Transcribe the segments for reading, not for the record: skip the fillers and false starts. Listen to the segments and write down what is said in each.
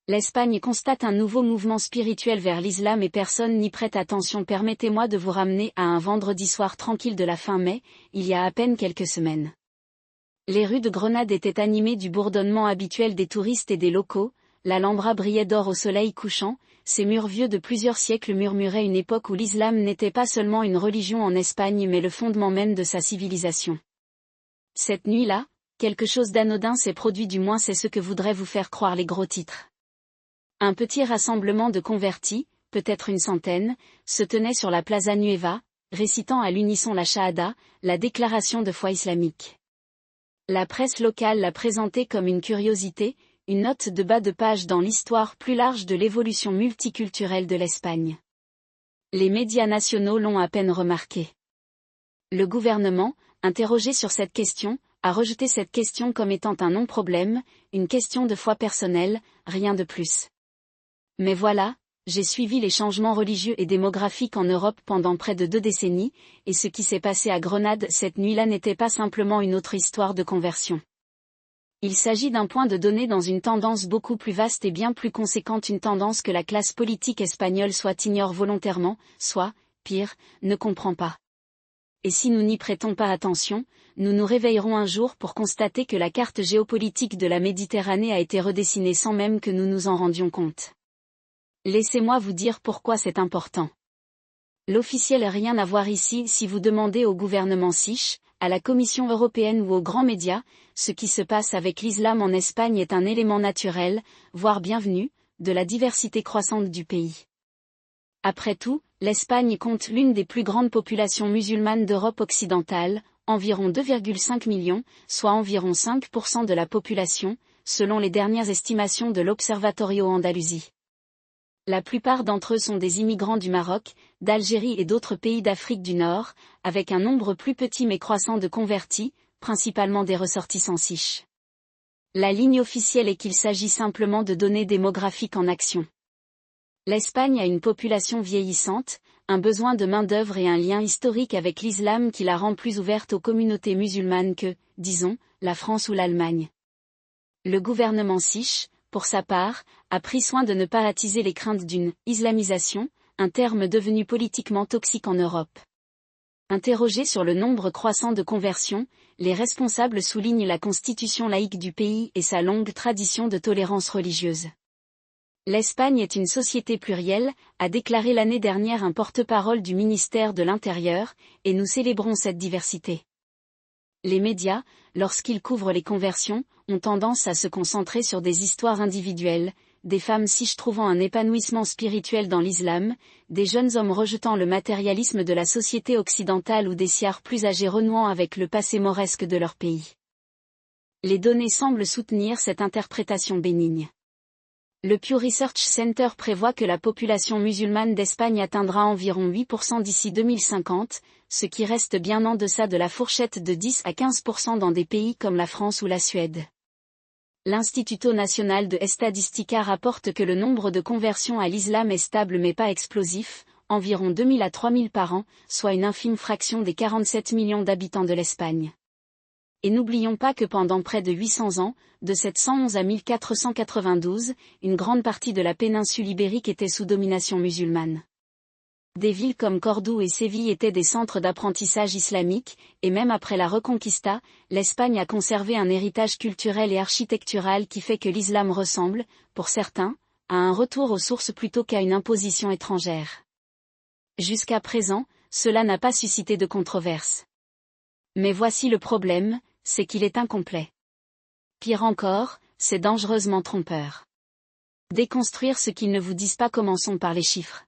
L'Espagne constate un nouveau mouvement spirituel vers l'islam et personne n'y prête attention. Permettez-moi de vous ramener à un vendredi soir tranquille de la fin mai, il y a à peine quelques semaines. Les rues de Grenade étaient animées du bourdonnement habituel des touristes et des locaux, l'Alhambra brillait d'or au soleil couchant, ses murs vieux de plusieurs siècles murmuraient une époque où l'islam n'était pas seulement une religion en Espagne mais le fondement même de sa civilisation. Cette nuit-là, quelque chose d'anodin s'est produit, du moins c'est ce que voudraient vous faire croire les gros titres. Un petit rassemblement de convertis, peut-être une centaine, se tenait sur la Plaza Nueva, récitant à l'unisson la Shahada, la déclaration de foi islamique. La presse locale l'a présenté comme une curiosité, une note de bas de page dans l'histoire plus large de l'évolution multiculturelle de l'Espagne. Les médias nationaux l'ont à peine remarqué. Le gouvernement, interrogé sur cette question, a rejeté cette question comme étant un non-problème, une question de foi personnelle, rien de plus. Mais voilà, j'ai suivi les changements religieux et démographiques en Europe pendant près de 2 décennies, et ce qui s'est passé à Grenade cette nuit-là n'était pas simplement une autre histoire de conversion. Il s'agit d'un point de données dans une tendance beaucoup plus vaste et bien plus conséquente, une tendance que la classe politique espagnole soit ignore volontairement, soit, pire, ne comprend pas. Et si nous n'y prêtons pas attention, nous nous réveillerons un jour pour constater que la carte géopolitique de la Méditerranée a été redessinée sans même que nous nous en rendions compte. Laissez-moi vous dire pourquoi c'est important. L'officiel rien à voir ici. Si vous demandez au gouvernement SICH, à la Commission européenne ou aux grands médias, ce qui se passe avec l'islam en Espagne est un élément naturel, voire bienvenu, de la diversité croissante du pays. Après tout, l'Espagne compte l'une des plus grandes populations musulmanes d'Europe occidentale, environ 2,5 millions, soit environ 5% de la population, selon les dernières estimations de l'Observatorio Andalusie. La plupart d'entre eux sont des immigrants du Maroc, d'Algérie et d'autres pays d'Afrique du Nord, avec un nombre plus petit mais croissant de convertis, principalement des ressortissants SICH. La ligne officielle est qu'il s'agit simplement de données démographiques en action. L'Espagne a une population vieillissante, un besoin de main-d'œuvre et un lien historique avec l'islam qui la rend plus ouverte aux communautés musulmanes que, disons, la France ou l'Allemagne. Le gouvernement SICH, pour sa part, a pris soin de ne pas attiser les craintes d'une « islamisation », un terme devenu politiquement toxique en Europe. Interrogés sur le nombre croissant de conversions, les responsables soulignent la constitution laïque du pays et sa longue tradition de tolérance religieuse. L'Espagne est une société plurielle, a déclaré l'année dernière un porte-parole du ministère de l'Intérieur, et nous célébrons cette diversité. Les médias, lorsqu'ils couvrent les conversions, ont tendance à se concentrer sur des histoires individuelles, des femmes SICH trouvant un épanouissement spirituel dans l'islam, des jeunes hommes rejetant le matérialisme de la société occidentale ou des siars plus âgés renouant avec le passé mauresque de leur pays. Les données semblent soutenir cette interprétation bénigne. Le Pew Research Center prévoit que la population musulmane d'Espagne atteindra environ 8% d'ici 2050, ce qui reste bien en deçà de la fourchette de 10 à 15% dans des pays comme la France ou la Suède. L'Instituto Nacional de Estadística rapporte que le nombre de conversions à l'islam est stable mais pas explosif, environ 2000 à 3000 par an, soit une infime fraction des 47 millions d'habitants de l'Espagne. Et n'oublions pas que pendant près de 800 ans, de 711 à 1492, une grande partie de la péninsule ibérique était sous domination musulmane. Des villes comme Cordoue et Séville étaient des centres d'apprentissage islamique, et même après la Reconquista, l'Espagne a conservé un héritage culturel et architectural qui fait que l'islam ressemble, pour certains, à un retour aux sources plutôt qu'à une imposition étrangère. Jusqu'à présent, cela n'a pas suscité de controverse. Mais voici le problème, c'est qu'il est incomplet. Pire encore, c'est dangereusement trompeur. Déconstruire ce qu'ils ne vous disent pas. Commençons par les chiffres.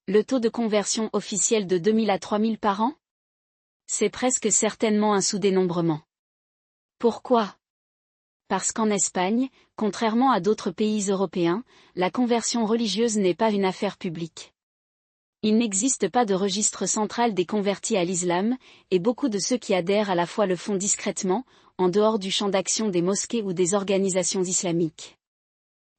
Le taux de conversion officiel de 2000 à 3000 par an ? C'est presque certainement un sous-dénombrement. Pourquoi ? Parce qu'en Espagne, contrairement à d'autres pays européens, la conversion religieuse n'est pas une affaire publique. Il n'existe pas de registre central des convertis à l'islam, et beaucoup de ceux qui adhèrent à la foi le font discrètement, en dehors du champ d'action des mosquées ou des organisations islamiques.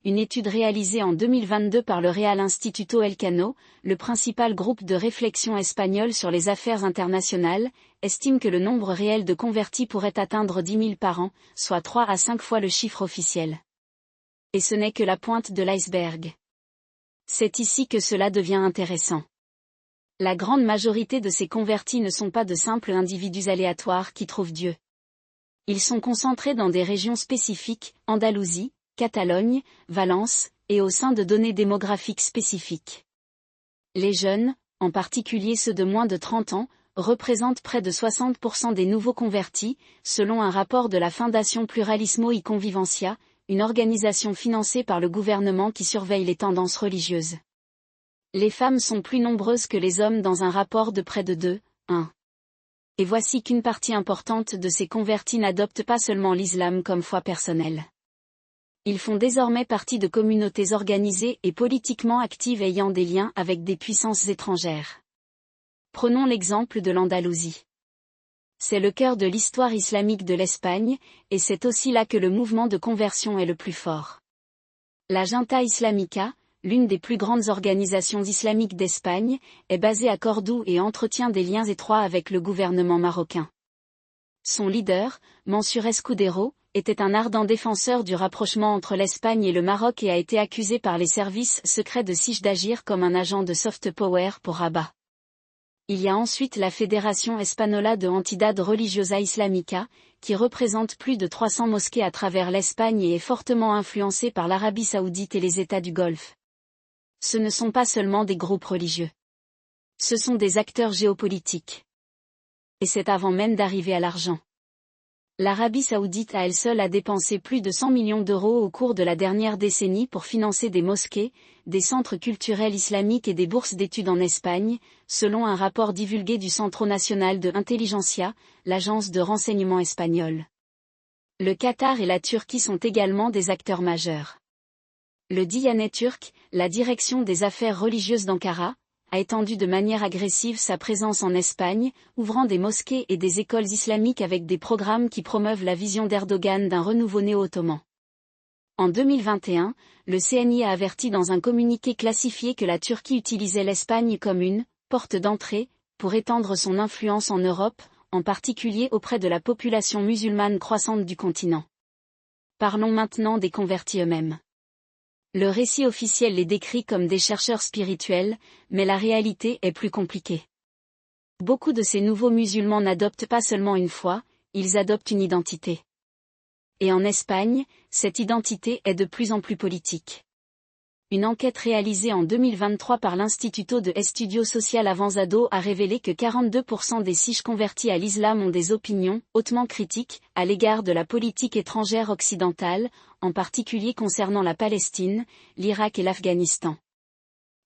Une étude réalisée en 2022 par le Real Instituto Elcano, le principal groupe de réflexion espagnol sur les affaires internationales, estime que le nombre réel de convertis pourrait atteindre 10 000 par an, soit 3 à 5 fois le chiffre officiel. Et ce n'est que la pointe de l'iceberg. C'est ici que cela devient intéressant. La grande majorité de ces convertis ne sont pas de simples individus aléatoires qui trouvent Dieu. Ils sont concentrés dans des régions spécifiques, Andalousie, Catalogne, Valence, et au sein de données démographiques spécifiques. Les jeunes, en particulier ceux de moins de 30 ans, représentent près de 60% des nouveaux convertis, selon un rapport de la Fondation Pluralismo y Convivencia, une organisation financée par le gouvernement qui surveille les tendances religieuses. Les femmes sont plus nombreuses que les hommes dans un rapport de près de 2:1. Et voici qu'une partie importante de ces convertis n'adoptent pas seulement l'islam comme foi personnelle. Ils font désormais partie de communautés organisées et politiquement actives ayant des liens avec des puissances étrangères. Prenons l'exemple de l'Andalousie. C'est le cœur de l'histoire islamique de l'Espagne, et c'est aussi là que le mouvement de conversion est le plus fort. La Junta Islamica, l'une des plus grandes organisations islamiques d'Espagne, est basée à Cordoue et entretient des liens étroits avec le gouvernement marocain. Son leader, Mansour Escudero, était un ardent défenseur du rapprochement entre l'Espagne et le Maroc et a été accusé par les services secrets de Sich d'agir comme un agent de soft power pour Rabat. Il y a ensuite la Fédération Espanola de Entidad Religiosa Islamica, qui représente plus de 300 mosquées à travers l'Espagne et est fortement influencée par l'Arabie Saoudite et les États du Golfe. Ce ne sont pas seulement des groupes religieux. Ce sont des acteurs géopolitiques. Et c'est avant même d'arriver à l'argent. L'Arabie Saoudite à elle seule a dépensé plus de 100 millions d'euros au cours de la dernière décennie pour financer des mosquées, des centres culturels islamiques et des bourses d'études en Espagne, selon un rapport divulgué du Centro Nacional de Inteligencia, l'agence de renseignement espagnole. Le Qatar et la Turquie sont également des acteurs majeurs. Le Diyanet turc, la direction des affaires religieuses d'Ankara, a étendu de manière agressive sa présence en Espagne, ouvrant des mosquées et des écoles islamiques avec des programmes qui promeuvent la vision d'Erdogan d'un renouveau néo-ottoman. En 2021, le CNI a averti dans un communiqué classifié que la Turquie utilisait l'Espagne comme une « porte d'entrée » pour étendre son influence en Europe, en particulier auprès de la population musulmane croissante du continent. Parlons maintenant des convertis eux-mêmes. Le récit officiel les décrit comme des chercheurs spirituels, mais la réalité est plus compliquée. Beaucoup de ces nouveaux musulmans n'adoptent pas seulement une foi, ils adoptent une identité. Et en Espagne, cette identité est de plus en plus politique. Une enquête réalisée en 2023 par l'Instituto de Estudio Social Avanzado a révélé que 42% des Sikhs convertis à l'islam ont des opinions hautement critiques à l'égard de la politique étrangère occidentale, en particulier concernant la Palestine, l'Irak et l'Afghanistan.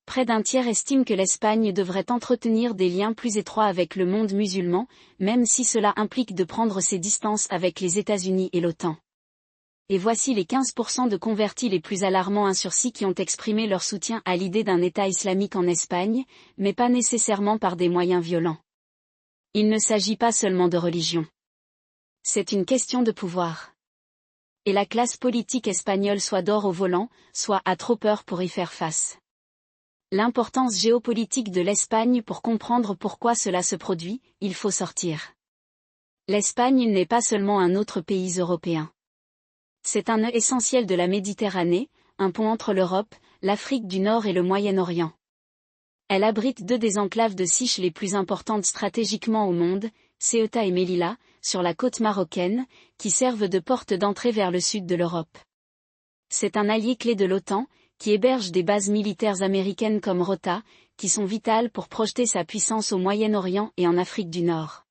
Près d'un tiers estime que l'Espagne devrait entretenir des liens plus étroits avec le monde musulman, même si cela implique de prendre ses distances avec les États-Unis et l'OTAN. Et voici les 15% de convertis les plus alarmants en sursis qui ont exprimé leur soutien à l'idée d'un État islamique en Espagne, mais pas nécessairement par des moyens violents. Il ne s'agit pas seulement de religion. C'est une question de pouvoir. Et la classe politique espagnole soit d'or au volant, soit a trop peur pour y faire face. L'importance géopolitique de l'Espagne pour comprendre pourquoi cela se produit, il faut sortir. L'Espagne n'est pas seulement un autre pays européen. C'est un nœud essentiel de la Méditerranée, un pont entre l'Europe, l'Afrique du Nord et le Moyen-Orient. Elle abrite deux des enclaves de Sikhs les plus importantes stratégiquement au monde, Ceuta et Melilla, sur la côte marocaine, qui servent de porte d'entrée vers le sud de l'Europe. C'est un allié clé de l'OTAN, qui héberge des bases militaires américaines comme Rota, qui sont vitales pour projeter sa puissance au Moyen-Orient et en Afrique du Nord.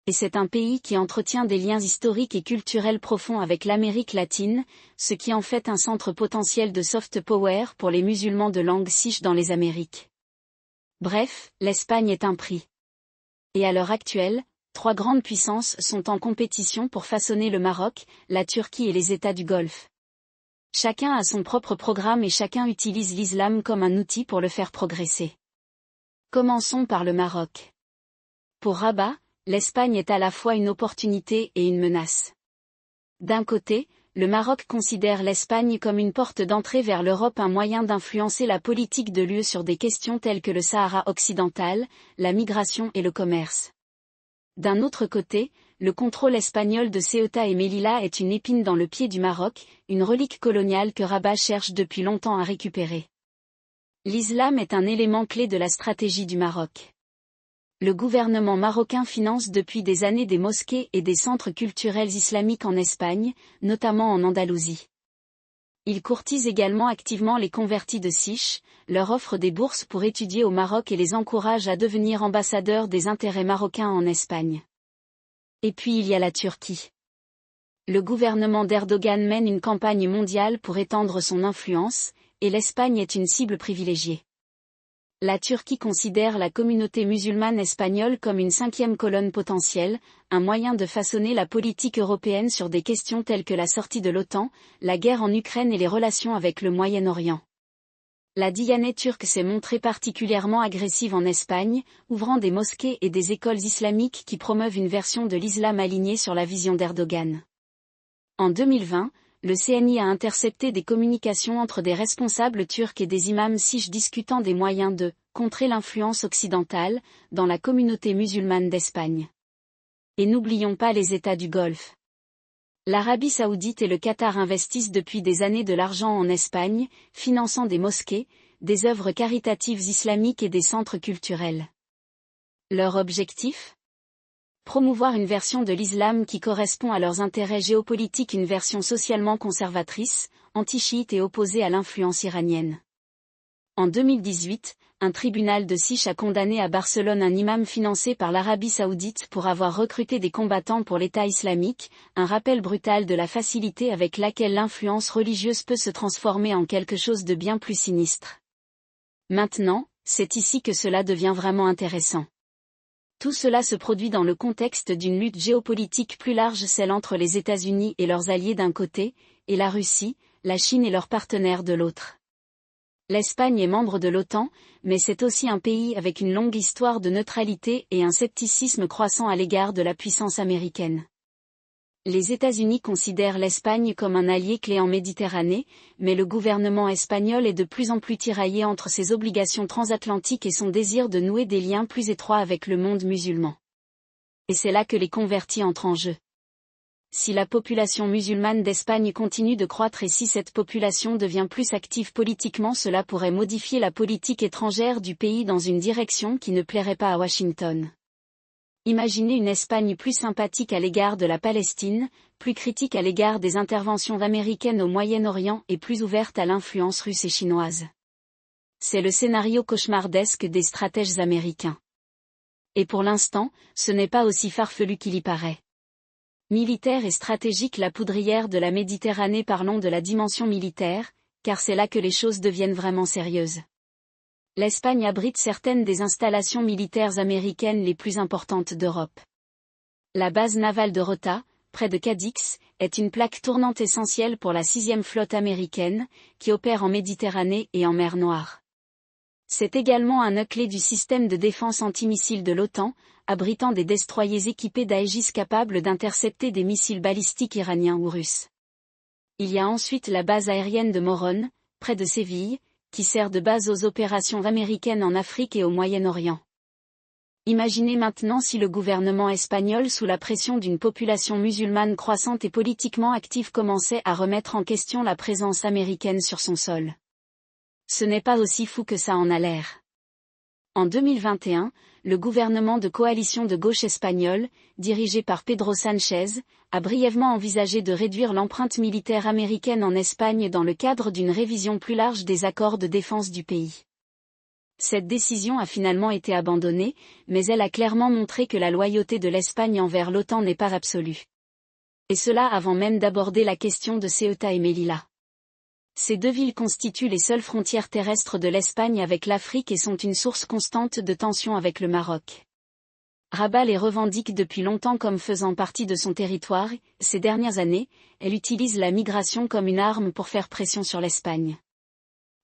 Et c'est un pays qui entretient des liens historiques et culturels profonds avec l'Amérique latine, ce qui en fait un centre potentiel de soft power pour les musulmans de langue sikh dans les Amériques. Bref, l'Espagne est un prix. Et à l'heure actuelle, 3 grandes puissances sont en compétition pour façonner le Maroc, la Turquie et les États du Golfe. Chacun a son propre programme et chacun utilise l'islam comme un outil pour le faire progresser. Commençons par le Maroc. Pour Rabat, l'Espagne est à la fois une opportunité et une menace. D'un côté, le Maroc considère l'Espagne comme une porte d'entrée vers l'Europe, un moyen d'influencer la politique de l'UE sur des questions telles que le Sahara occidental, la migration et le commerce. D'un autre côté, le contrôle espagnol de Ceuta et Melilla est une épine dans le pied du Maroc, une relique coloniale que Rabat cherche depuis longtemps à récupérer. L'islam est un élément clé de la stratégie du Maroc. Le gouvernement marocain finance depuis des années des mosquées et des centres culturels islamiques en Espagne, notamment en Andalousie. Il courtise également activement les convertis de Siche, leur offre des bourses pour étudier au Maroc et les encourage à devenir ambassadeurs des intérêts marocains en Espagne. Et puis il y a la Turquie. Le gouvernement d'Erdogan mène une campagne mondiale pour étendre son influence, et l'Espagne est une cible privilégiée. La Turquie considère la communauté musulmane espagnole comme une cinquième colonne potentielle, un moyen de façonner la politique européenne sur des questions telles que la sortie de l'OTAN, la guerre en Ukraine et les relations avec le Moyen-Orient. La Diyaneh turque s'est montrée particulièrement agressive en Espagne, ouvrant des mosquées et des écoles islamiques qui promeuvent une version de l'islam alignée sur la vision d'Erdogan. En 2020, le CNI a intercepté des communications entre des responsables turcs et des imams siches discutant des moyens de « contrer l'influence occidentale » dans la communauté musulmane d'Espagne. Et n'oublions pas les États du Golfe. L'Arabie saoudite et le Qatar investissent depuis des années de l'argent en Espagne, finançant des mosquées, des œuvres caritatives islamiques et des centres culturels. Leur objectif ? Promouvoir une version de l'islam qui correspond à leurs intérêts géopolitiques, une version socialement conservatrice, anti-chiite et opposée à l'influence iranienne. En 2018, un tribunal de Siche a condamné à Barcelone un imam financé par l'Arabie saoudite pour avoir recruté des combattants pour l'État islamique, un rappel brutal de la facilité avec laquelle l'influence religieuse peut se transformer en quelque chose de bien plus sinistre. Maintenant, c'est ici que cela devient vraiment intéressant. Tout cela se produit dans le contexte d'une lutte géopolitique plus large, celle entre les États-Unis et leurs alliés d'un côté, et la Russie, la Chine et leurs partenaires de l'autre. L'Espagne est membre de l'OTAN, mais c'est aussi un pays avec une longue histoire de neutralité et un scepticisme croissant à l'égard de la puissance américaine. Les États-Unis considèrent l'Espagne comme un allié clé en Méditerranée, mais le gouvernement espagnol est de plus en plus tiraillé entre ses obligations transatlantiques et son désir de nouer des liens plus étroits avec le monde musulman. Et c'est là que les convertis entrent en jeu. Si la population musulmane d'Espagne continue de croître et si cette population devient plus active politiquement, cela pourrait modifier la politique étrangère du pays dans une direction qui ne plairait pas à Washington. Imaginez une Espagne plus sympathique à l'égard de la Palestine, plus critique à l'égard des interventions américaines au Moyen-Orient et plus ouverte à l'influence russe et chinoise. C'est le scénario cauchemardesque des stratèges américains. Et pour l'instant, ce n'est pas aussi farfelu qu'il y paraît. Militaire et stratégique, la poudrière de la Méditerranée. Parlons de la dimension militaire, car c'est là que les choses deviennent vraiment sérieuses. L'Espagne abrite certaines des installations militaires américaines les plus importantes d'Europe. La base navale de Rota, près de Cadix, est une plaque tournante essentielle pour la 6e flotte américaine, qui opère en Méditerranée et en mer Noire. C'est également un nœud clé du système de défense antimissile de l'OTAN, abritant des destroyers équipés d'Aegis capables d'intercepter des missiles balistiques iraniens ou russes. Il y a ensuite la base aérienne de Morón, près de Séville, qui sert de base aux opérations américaines en Afrique et au Moyen-Orient. Imaginez maintenant si le gouvernement espagnol, sous la pression d'une population musulmane croissante et politiquement active, commençait à remettre en question la présence américaine sur son sol. Ce n'est pas aussi fou que ça en a l'air. En 2021, le gouvernement de coalition de gauche espagnol, dirigé par Pedro Sánchez, a brièvement envisagé de réduire l'empreinte militaire américaine en Espagne dans le cadre d'une révision plus large des accords de défense du pays. Cette décision a finalement été abandonnée, mais elle a clairement montré que la loyauté de l'Espagne envers l'OTAN n'est pas absolue. Et cela avant même d'aborder la question de Ceuta et Melilla. Ces deux villes constituent les seules frontières terrestres de l'Espagne avec l'Afrique et sont une source constante de tensions avec le Maroc. Rabat les revendique depuis longtemps comme faisant partie de son territoire. Ces dernières années, elle utilise la migration comme une arme pour faire pression sur l'Espagne.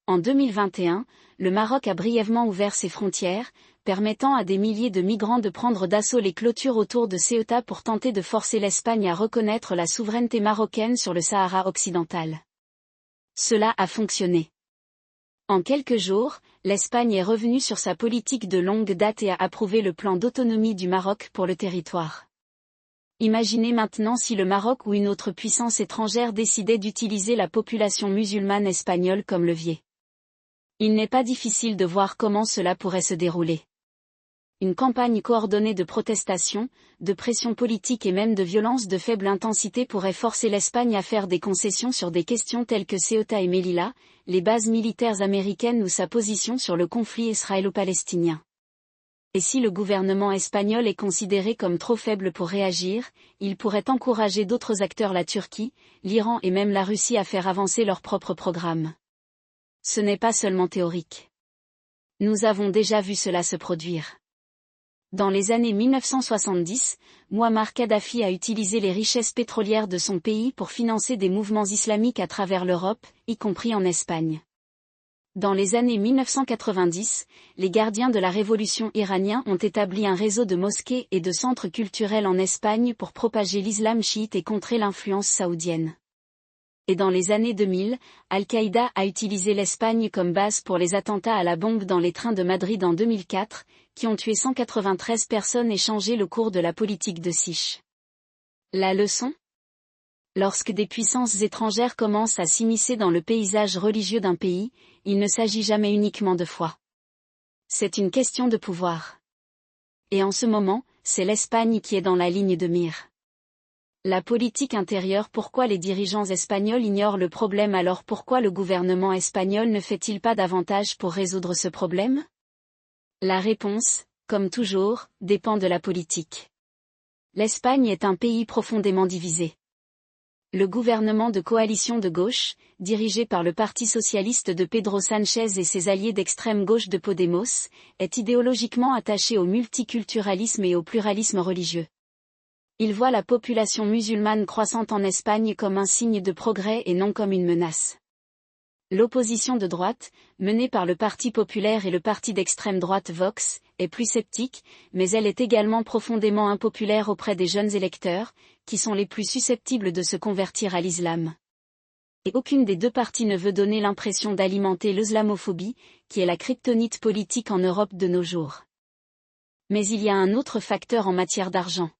En 2021, le Maroc a brièvement ouvert ses frontières, permettant à des milliers de migrants de prendre d'assaut les clôtures autour de Ceuta pour tenter de forcer l'Espagne à reconnaître la souveraineté marocaine sur le Sahara occidental. Cela a fonctionné. En quelques jours, l'Espagne est revenue sur sa politique de longue date et a approuvé le plan d'autonomie du Maroc pour le territoire. Imaginez maintenant si le Maroc ou une autre puissance étrangère décidait d'utiliser la population musulmane espagnole comme levier. Il n'est pas difficile de voir comment cela pourrait se dérouler. Une campagne coordonnée de protestation, de pression politique et même de violence de faible intensité pourrait forcer l'Espagne à faire des concessions sur des questions telles que Ceuta et Melilla, les bases militaires américaines ou sa position sur le conflit israélo-palestinien. Et si le gouvernement espagnol est considéré comme trop faible pour réagir, il pourrait encourager d'autres acteurs, la Turquie, l'Iran et même la Russie, à faire avancer leurs propres programmes. Ce n'est pas seulement théorique. Nous avons déjà vu cela se produire. Dans les années 1970, Mouammar Kadhafi a utilisé les richesses pétrolières de son pays pour financer des mouvements islamiques à travers l'Europe, y compris en Espagne. Dans les années 1990, les gardiens de la révolution iraniens ont établi un réseau de mosquées et de centres culturels en Espagne pour propager l'islam chiite et contrer l'influence saoudienne. Et dans les années 2000, Al-Qaïda a utilisé l'Espagne comme base pour les attentats à la bombe dans les trains de Madrid en 2004, qui ont tué 193 personnes et changé le cours de la politique de Sych. La leçon ? Lorsque des puissances étrangères commencent à s'immiscer dans le paysage religieux d'un pays, il ne s'agit jamais uniquement de foi. C'est une question de pouvoir. Et en ce moment, c'est l'Espagne qui est dans la ligne de mire. La politique intérieure. Pourquoi les dirigeants espagnols ignorent le problème? Alors pourquoi le gouvernement espagnol ne fait-il pas davantage pour résoudre ce problème? La réponse, comme toujours, dépend de la politique. L'Espagne est un pays profondément divisé. Le gouvernement de coalition de gauche, dirigé par le Parti socialiste de Pedro Sánchez et ses alliés d'extrême gauche de Podemos, est idéologiquement attaché au multiculturalisme et au pluralisme religieux. Il voit la population musulmane croissante en Espagne comme un signe de progrès et non comme une menace. L'opposition de droite, menée par le Parti populaire et le parti d'extrême droite Vox, est plus sceptique, mais elle est également profondément impopulaire auprès des jeunes électeurs, qui sont les plus susceptibles de se convertir à l'islam. Et aucune des deux parties ne veut donner l'impression d'alimenter l'islamophobie, qui est la kryptonite politique en Europe de nos jours. Mais il y a un autre facteur en matière d'argent.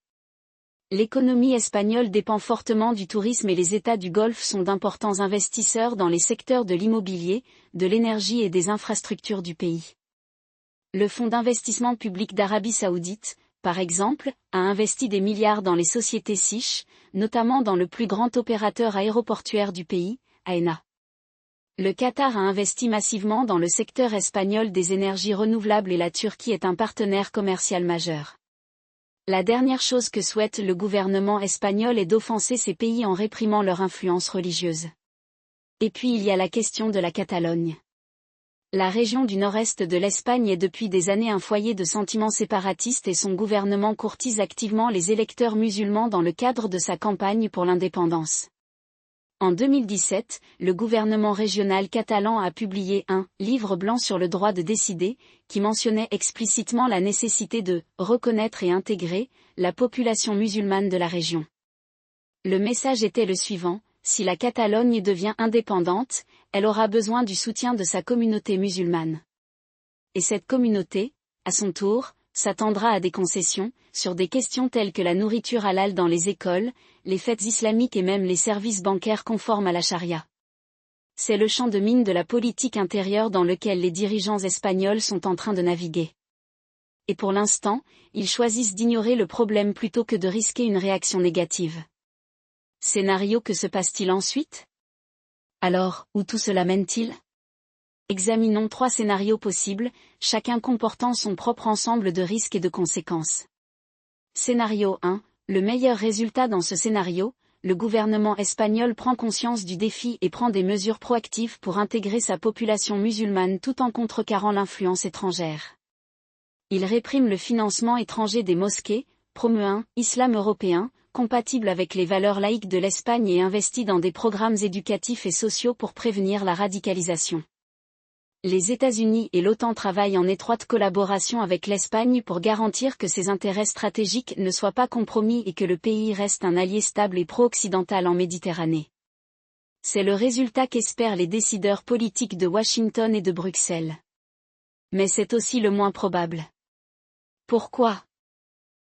L'économie espagnole dépend fortement du tourisme et les États du Golfe sont d'importants investisseurs dans les secteurs de l'immobilier, de l'énergie et des infrastructures du pays. Le Fonds d'investissement public d'Arabie Saoudite, par exemple, a investi des milliards dans les sociétés Sych, notamment dans le plus grand opérateur aéroportuaire du pays, Aena. Le Qatar a investi massivement dans le secteur espagnol des énergies renouvelables et la Turquie est un partenaire commercial majeur. La dernière chose que souhaite le gouvernement espagnol est d'offenser ces pays en réprimant leur influence religieuse. Et puis il y a la question de la Catalogne. La région du nord-est de l'Espagne est depuis des années un foyer de sentiments séparatistes et son gouvernement courtise activement les électeurs musulmans dans le cadre de sa campagne pour l'indépendance. En 2017, le gouvernement régional catalan a publié un « livre blanc sur le droit de décider » qui mentionnait explicitement la nécessité de « reconnaître et intégrer » la population musulmane de la région. Le message était le suivant, si la Catalogne devient indépendante, elle aura besoin du soutien de sa communauté musulmane. Et cette communauté, à son tour, s'attendra à des concessions, sur des questions telles que la nourriture halal dans les écoles, les fêtes islamiques et même les services bancaires conformes à la charia. C'est le champ de mine de la politique intérieure dans lequel les dirigeants espagnols sont en train de naviguer. Et pour l'instant, ils choisissent d'ignorer le problème plutôt que de risquer une réaction négative. Scénario: que se passe-t-il ensuite? Alors, où tout cela mène-t-il? Examinons 3 scénarios possibles, chacun comportant son propre ensemble de risques et de conséquences. Scénario 1, le meilleur résultat. Dans ce scénario, le gouvernement espagnol prend conscience du défi et prend des mesures proactives pour intégrer sa population musulmane tout en contrecarrant l'influence étrangère. Il réprime le financement étranger des mosquées, promeut un « islam européen », compatible avec les valeurs laïques de l'Espagne et investit dans des programmes éducatifs et sociaux pour prévenir la radicalisation. Les États-Unis et l'OTAN travaillent en étroite collaboration avec l'Espagne pour garantir que ses intérêts stratégiques ne soient pas compromis et que le pays reste un allié stable et pro-occidental en Méditerranée. C'est le résultat qu'espèrent les décideurs politiques de Washington et de Bruxelles. Mais c'est aussi le moins probable. Pourquoi ?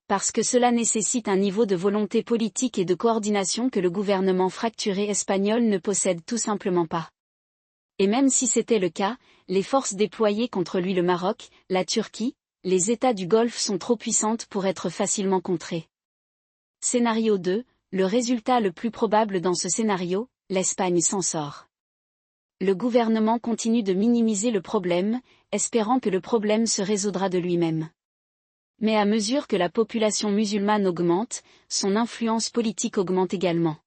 Parce que cela nécessite un niveau de volonté politique et de coordination que le gouvernement fracturé espagnol ne possède tout simplement pas. Et même si c'était le cas, les forces déployées contre lui, le Maroc, la Turquie, les États du Golfe sont trop puissantes pour être facilement contrées. Scénario 2, le résultat le plus probable dans ce scénario, l'Espagne s'en sort. Le gouvernement continue de minimiser le problème, espérant que le problème se résoudra de lui-même. Mais à mesure que la population musulmane augmente, son influence politique augmente également.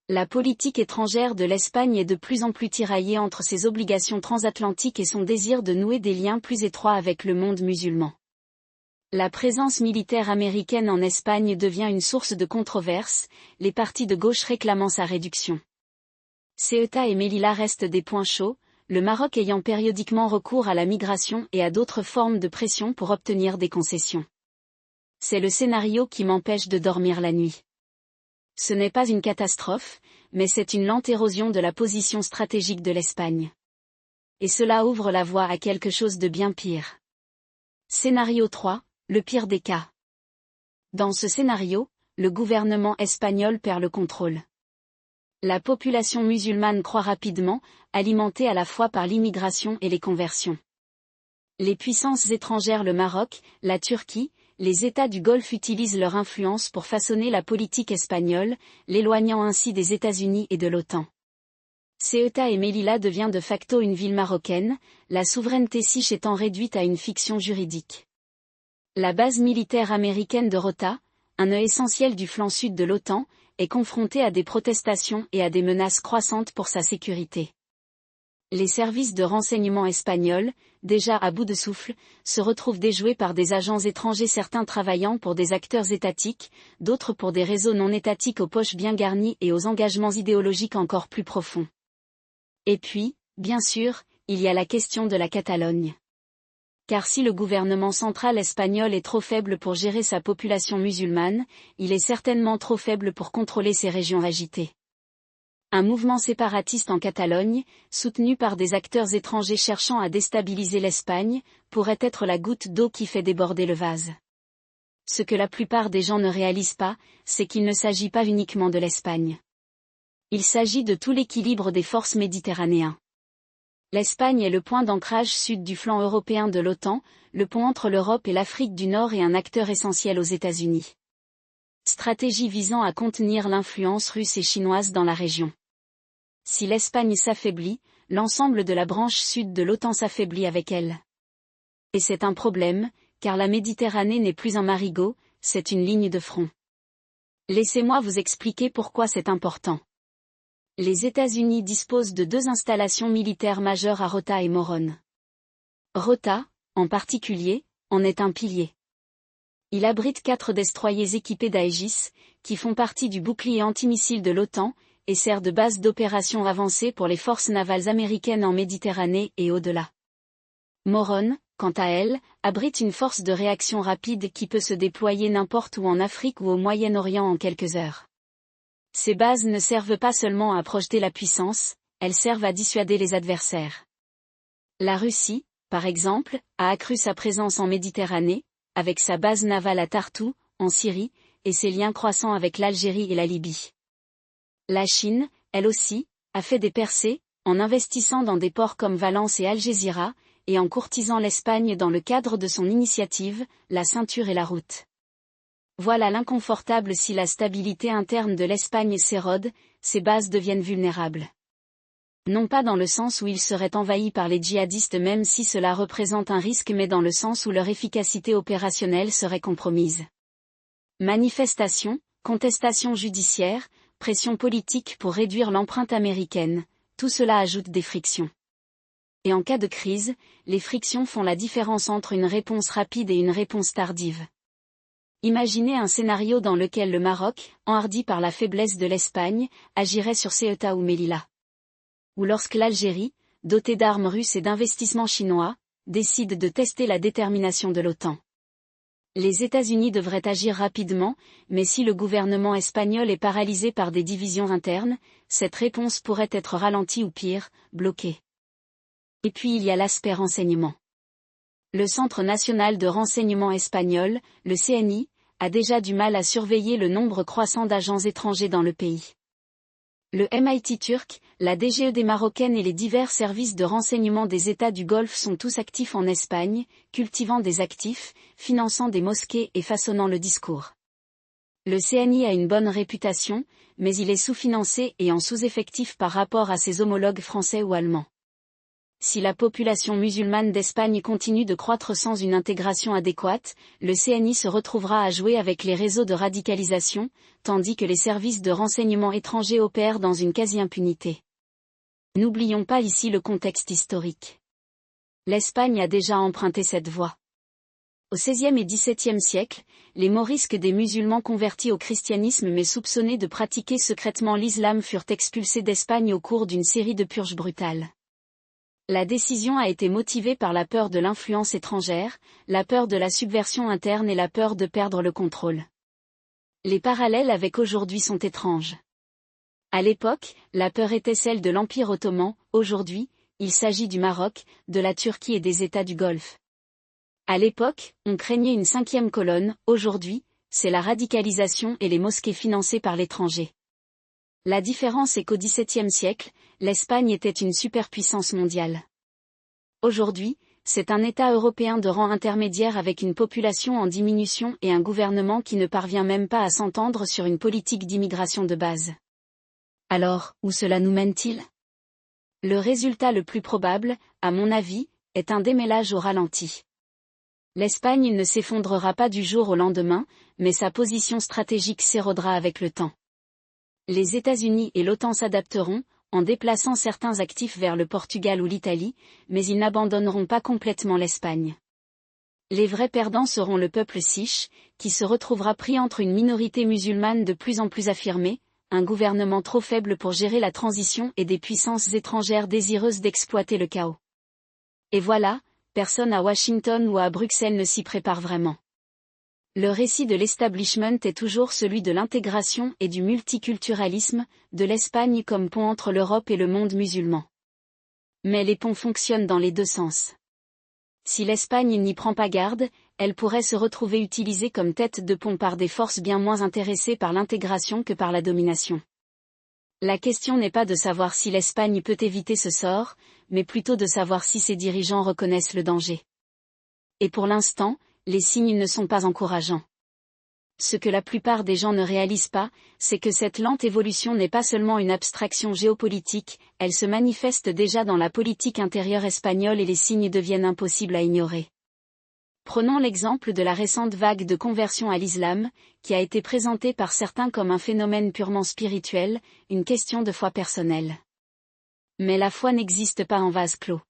La politique étrangère de l'Espagne est de plus en plus tiraillée entre ses obligations transatlantiques et son désir de nouer des liens plus étroits avec le monde musulman. La présence militaire américaine en Espagne devient une source de controverse, les partis de gauche réclamant sa réduction. Ceuta et Melilla restent des points chauds, le Maroc ayant périodiquement recours à la migration et à d'autres formes de pression pour obtenir des concessions. C'est le scénario qui m'empêche de dormir la nuit. Ce n'est pas une catastrophe, mais c'est une lente érosion de la position stratégique de l'Espagne. Et cela ouvre la voie à quelque chose de bien pire. Scénario 3, le pire des cas. Dans ce scénario, le gouvernement espagnol perd le contrôle. La population musulmane croît rapidement, alimentée à la fois par l'immigration et les conversions. Les puissances étrangères, le Maroc, la Turquie, les États du Golfe utilisent leur influence pour façonner la politique espagnole, l'éloignant ainsi des États-Unis et de l'OTAN. Ceuta et Melilla devient de facto une ville marocaine, la souveraineté siche étant réduite à une fiction juridique. La base militaire américaine de Rota, un nœud essentiel du flanc sud de l'OTAN, est confrontée à des protestations et à des menaces croissantes pour sa sécurité. Les services de renseignement espagnols, déjà à bout de souffle, se retrouvent déjoués par des agents étrangers, certains travaillant pour des acteurs étatiques, d'autres pour des réseaux non étatiques aux poches bien garnies et aux engagements idéologiques encore plus profonds. Et puis, bien sûr, il y a la question de la Catalogne. Car si le gouvernement central espagnol est trop faible pour gérer sa population musulmane, il est certainement trop faible pour contrôler ces régions agitées. Un mouvement séparatiste en Catalogne, soutenu par des acteurs étrangers cherchant à déstabiliser l'Espagne, pourrait être la goutte d'eau qui fait déborder le vase. Ce que la plupart des gens ne réalisent pas, c'est qu'il ne s'agit pas uniquement de l'Espagne. Il s'agit de tout l'équilibre des forces méditerranéennes. L'Espagne est le point d'ancrage sud du flanc européen de l'OTAN, le pont entre l'Europe et l'Afrique du Nord et un acteur essentiel aux États-Unis. Stratégie visant à contenir l'influence russe et chinoise dans la région. Si l'Espagne s'affaiblit, l'ensemble de la branche sud de l'OTAN s'affaiblit avec elle. Et c'est un problème, car la Méditerranée n'est plus un marigot, c'est une ligne de front. Laissez-moi vous expliquer pourquoi c'est important. Les États-Unis disposent de 2 installations militaires majeures à Rota et Morón. Rota, en particulier, en est un pilier. Il abrite 4 destroyers équipés d'Aegis, qui font partie du bouclier antimissile de l'OTAN, et sert de base d'opération avancée pour les forces navales américaines en Méditerranée et au-delà. Morón, quant à elle, abrite une force de réaction rapide qui peut se déployer n'importe où en Afrique ou au Moyen-Orient en quelques heures. Ces bases ne servent pas seulement à projeter la puissance, elles servent à dissuader les adversaires. La Russie, par exemple, a accru sa présence en Méditerranée, avec sa base navale à Tartou, en Syrie, et ses liens croissants avec l'Algérie et la Libye. La Chine, elle aussi, a fait des percées, en investissant dans des ports comme Valence et Algésiras, et en courtisant l'Espagne dans le cadre de son initiative, la ceinture et la route. Voilà l'inconfortable: si la stabilité interne de l'Espagne s'érode, ses bases deviennent vulnérables. Non pas dans le sens où ils seraient envahis par les djihadistes, même si cela représente un risque, mais dans le sens où leur efficacité opérationnelle serait compromise. Manifestations, contestations judiciaires, pression politique pour réduire l'empreinte américaine, tout cela ajoute des frictions. Et en cas de crise, les frictions font la différence entre une réponse rapide et une réponse tardive. Imaginez un scénario dans lequel le Maroc, enhardi par la faiblesse de l'Espagne, agirait sur Ceuta ou Melilla. Ou lorsque l'Algérie, dotée d'armes russes et d'investissements chinois, décide de tester la détermination de l'OTAN. Les États-Unis devraient agir rapidement, mais si le gouvernement espagnol est paralysé par des divisions internes, cette réponse pourrait être ralentie ou pire, bloquée. Et puis il y a l'aspect renseignement. Le Centre national de renseignement espagnol, le CNI, a déjà du mal à surveiller le nombre croissant d'agents étrangers dans le pays. Le MIT turc, la DGED marocaine et les divers services de renseignement des États du Golfe sont tous actifs en Espagne, cultivant des actifs, finançant des mosquées et façonnant le discours. Le CNI a une bonne réputation, mais il est sous-financé et en sous-effectif par rapport à ses homologues français ou allemands. Si la population musulmane d'Espagne continue de croître sans une intégration adéquate, le CNI se retrouvera à jouer avec les réseaux de radicalisation, tandis que les services de renseignement étrangers opèrent dans une quasi-impunité. N'oublions pas ici le contexte historique. L'Espagne a déjà emprunté cette voie. Au XVIe et XVIIe siècle, les morisques des musulmans convertis au christianisme mais soupçonnés de pratiquer secrètement l'islam furent expulsés d'Espagne au cours d'une série de purges brutales. La décision a été motivée par la peur de l'influence étrangère, la peur de la subversion interne et la peur de perdre le contrôle. Les parallèles avec aujourd'hui sont étranges. À l'époque, la peur était celle de l'Empire ottoman, aujourd'hui, il s'agit du Maroc, de la Turquie et des États du Golfe. À l'époque, on craignait une cinquième colonne, aujourd'hui, c'est la radicalisation et les mosquées financées par l'étranger. La différence est qu'au XVIIe siècle, l'Espagne était une superpuissance mondiale. Aujourd'hui, c'est un État européen de rang intermédiaire avec une population en diminution et un gouvernement qui ne parvient même pas à s'entendre sur une politique d'immigration de base. Alors, où cela nous mène-t-il ? Le résultat le plus probable, à mon avis, est un démêlage au ralenti. L'Espagne ne s'effondrera pas du jour au lendemain, mais sa position stratégique s'érodera avec le temps. Les États-Unis et l'OTAN s'adapteront, en déplaçant certains actifs vers le Portugal ou l'Italie, mais ils n'abandonneront pas complètement l'Espagne. Les vrais perdants seront le peuple siche, qui se retrouvera pris entre une minorité musulmane de plus en plus affirmée, un gouvernement trop faible pour gérer la transition et des puissances étrangères désireuses d'exploiter le chaos. Et voilà, personne à Washington ou à Bruxelles ne s'y prépare vraiment. Le récit de l'establishment est toujours celui de l'intégration et du multiculturalisme, de l'Espagne comme pont entre l'Europe et le monde musulman. Mais les ponts fonctionnent dans les deux sens. Si l'Espagne n'y prend pas garde, elle pourrait se retrouver utilisée comme tête de pont par des forces bien moins intéressées par l'intégration que par la domination. La question n'est pas de savoir si l'Espagne peut éviter ce sort, mais plutôt de savoir si ses dirigeants reconnaissent le danger. Et pour l'instant, les signes ne sont pas encourageants. Ce que la plupart des gens ne réalisent pas, c'est que cette lente évolution n'est pas seulement une abstraction géopolitique, elle se manifeste déjà dans la politique intérieure espagnole et les signes deviennent impossibles à ignorer. Prenons l'exemple de la récente vague de conversion à l'islam, qui a été présentée par certains comme un phénomène purement spirituel, une question de foi personnelle. Mais la foi n'existe pas en vase clos.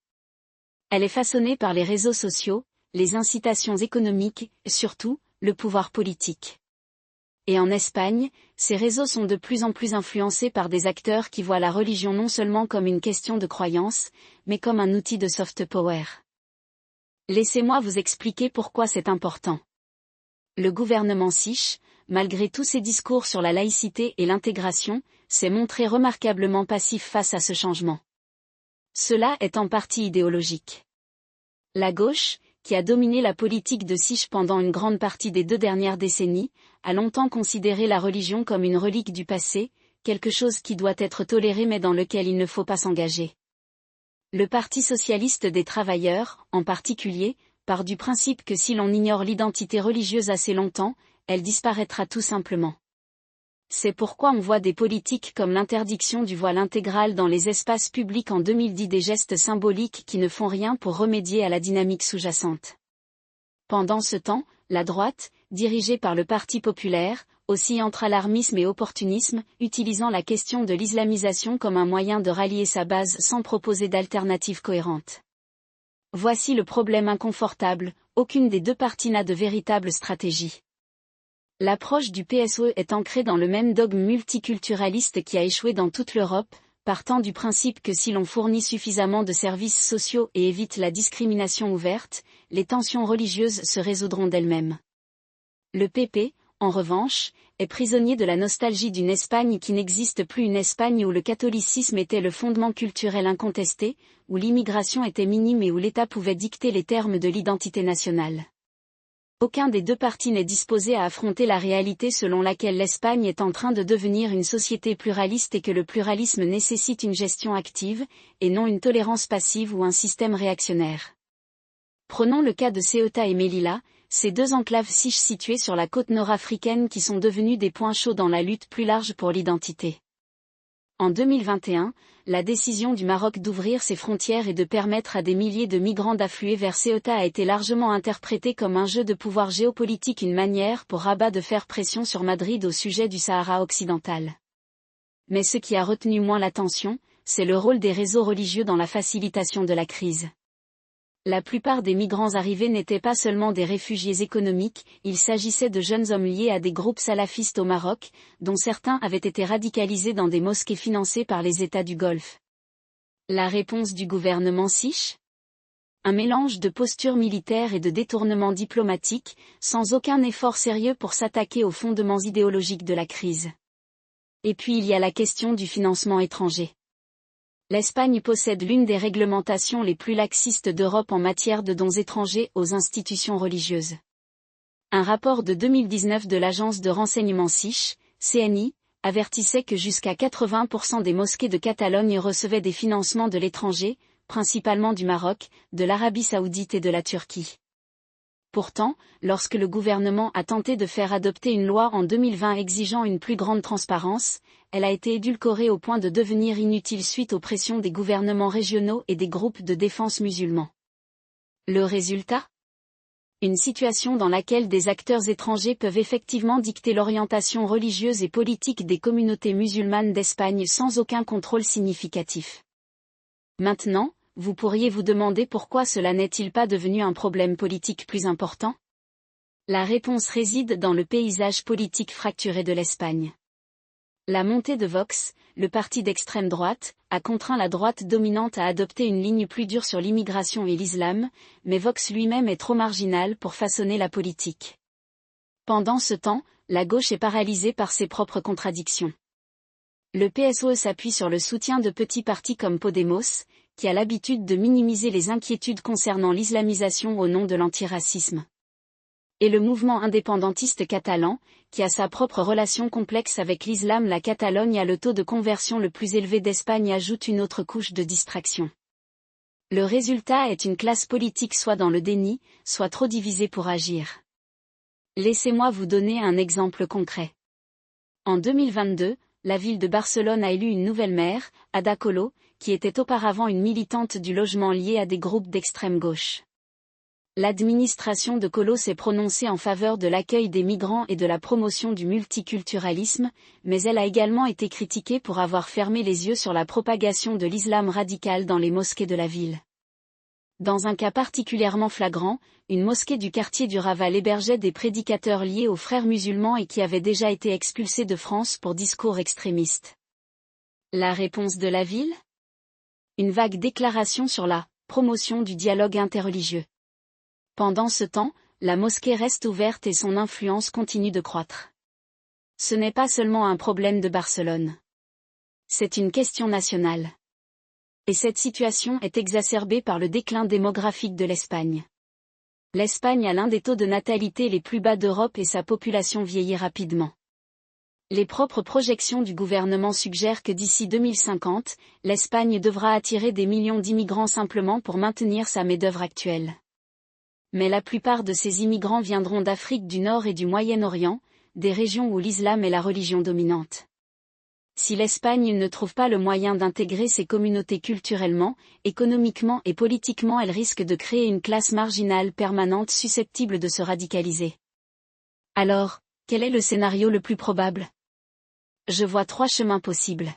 Elle est façonnée par les réseaux sociaux, les incitations économiques, et surtout, le pouvoir politique. Et en Espagne, ces réseaux sont de plus en plus influencés par des acteurs qui voient la religion non seulement comme une question de croyance, mais comme un outil de soft power. Laissez-moi vous expliquer pourquoi c'est important. Le gouvernement siche, malgré tous ses discours sur la laïcité et l'intégration, s'est montré remarquablement passif face à ce changement. Cela est en partie idéologique. La gauche, qui a dominé la politique de Siche pendant une grande partie des 2 dernières décennies, a longtemps considéré la religion comme une relique du passé, quelque chose qui doit être toléré mais dans lequel il ne faut pas s'engager. Le Parti socialiste des travailleurs, en particulier, part du principe que si l'on ignore l'identité religieuse assez longtemps, elle disparaîtra tout simplement. C'est pourquoi on voit des politiques comme l'interdiction du voile intégral dans les espaces publics en 2010, des gestes symboliques qui ne font rien pour remédier à la dynamique sous-jacente. Pendant ce temps, la droite, dirigée par le Parti populaire, oscille entre alarmisme et opportunisme, utilisant la question de l'islamisation comme un moyen de rallier sa base sans proposer d'alternative cohérente. Voici le problème inconfortable, aucune des 2 parties n'a de véritable stratégie. L'approche du PSOE est ancrée dans le même dogme multiculturaliste qui a échoué dans toute l'Europe, partant du principe que si l'on fournit suffisamment de services sociaux et évite la discrimination ouverte, les tensions religieuses se résoudront d'elles-mêmes. Le PP, en revanche, est prisonnier de la nostalgie d'une Espagne qui n'existe plus, une Espagne où le catholicisme était le fondement culturel incontesté, où l'immigration était minime et où l'État pouvait dicter les termes de l'identité nationale. Aucun des deux partis n'est disposé à affronter la réalité selon laquelle l'Espagne est en train de devenir une société pluraliste et que le pluralisme nécessite une gestion active, et non une tolérance passive ou un système réactionnaire. Prenons le cas de Ceuta et Melilla, ces deux enclaves siches situées sur la côte nord-africaine qui sont devenues des points chauds dans la lutte plus large pour l'identité. En 2021, la décision du Maroc d'ouvrir ses frontières et de permettre à des milliers de migrants d'affluer vers Ceuta a été largement interprétée comme un jeu de pouvoir géopolitique, une manière pour Rabat de faire pression sur Madrid au sujet du Sahara occidental. Mais ce qui a retenu moins l'attention, c'est le rôle des réseaux religieux dans la facilitation de la crise. La plupart des migrants arrivés n'étaient pas seulement des réfugiés économiques, il s'agissait de jeunes hommes liés à des groupes salafistes au Maroc, dont certains avaient été radicalisés dans des mosquées financées par les États du Golfe. La réponse du gouvernement siche ? Un mélange de posture militaire et de détournement diplomatique, sans aucun effort sérieux pour s'attaquer aux fondements idéologiques de la crise. Et puis il y a la question du financement étranger. L'Espagne possède l'une des réglementations les plus laxistes d'Europe en matière de dons étrangers aux institutions religieuses. Un rapport de 2019 de l'agence de renseignement SICH, CNI, avertissait que jusqu'à 80% des mosquées de Catalogne recevaient des financements de l'étranger, principalement du Maroc, de l'Arabie Saoudite et de la Turquie. Pourtant, lorsque le gouvernement a tenté de faire adopter une loi en 2020 exigeant une plus grande transparence, elle a été édulcorée au point de devenir inutile suite aux pressions des gouvernements régionaux et des groupes de défense musulmans. Le résultat ? Une situation dans laquelle des acteurs étrangers peuvent effectivement dicter l'orientation religieuse et politique des communautés musulmanes d'Espagne sans aucun contrôle significatif. Maintenant, vous pourriez vous demander pourquoi cela n'est-il pas devenu un problème politique plus important ? La réponse réside dans le paysage politique fracturé de l'Espagne. La montée de Vox, le parti d'extrême droite, a contraint la droite dominante à adopter une ligne plus dure sur l'immigration et l'islam, mais Vox lui-même est trop marginal pour façonner la politique. Pendant ce temps, la gauche est paralysée par ses propres contradictions. Le PSOE s'appuie sur le soutien de petits partis comme Podemos, qui a l'habitude de minimiser les inquiétudes concernant l'islamisation au nom de l'antiracisme. Et le mouvement indépendantiste catalan, qui a sa propre relation complexe avec l'islam. La Catalogne a le taux de conversion le plus élevé d'Espagne, ajoute une autre couche de distraction. Le résultat est une classe politique soit dans le déni, soit trop divisée pour agir. Laissez-moi vous donner un exemple concret. En 2022, la ville de Barcelone a élu une nouvelle maire, Ada Colau, qui était auparavant une militante du logement liée à des groupes d'extrême gauche. L'administration de Colau s'est prononcée en faveur de l'accueil des migrants et de la promotion du multiculturalisme, mais elle a également été critiquée pour avoir fermé les yeux sur la propagation de l'islam radical dans les mosquées de la ville. Dans un cas particulièrement flagrant, une mosquée du quartier du Raval hébergeait des prédicateurs liés aux frères musulmans et qui avaient déjà été expulsés de France pour discours extrémistes. La réponse de la ville ? Une vague déclaration sur la promotion du dialogue interreligieux. Pendant ce temps, la mosquée reste ouverte et son influence continue de croître. Ce n'est pas seulement un problème de Barcelone. C'est une question nationale. Et cette situation est exacerbée par le déclin démographique de l'Espagne. L'Espagne a l'un des taux de natalité les plus bas d'Europe et sa population vieillit rapidement. Les propres projections du gouvernement suggèrent que d'ici 2050, l'Espagne devra attirer des millions d'immigrants simplement pour maintenir sa main-d'œuvre actuelle. Mais la plupart de ces immigrants viendront d'Afrique du Nord et du Moyen-Orient, des régions où l'islam est la religion dominante. Si l'Espagne ne trouve pas le moyen d'intégrer ces communautés culturellement, économiquement et politiquement, elle risque de créer une classe marginale permanente susceptible de se radicaliser. Alors, quel est le scénario le plus probable ? Je vois 3 chemins possibles.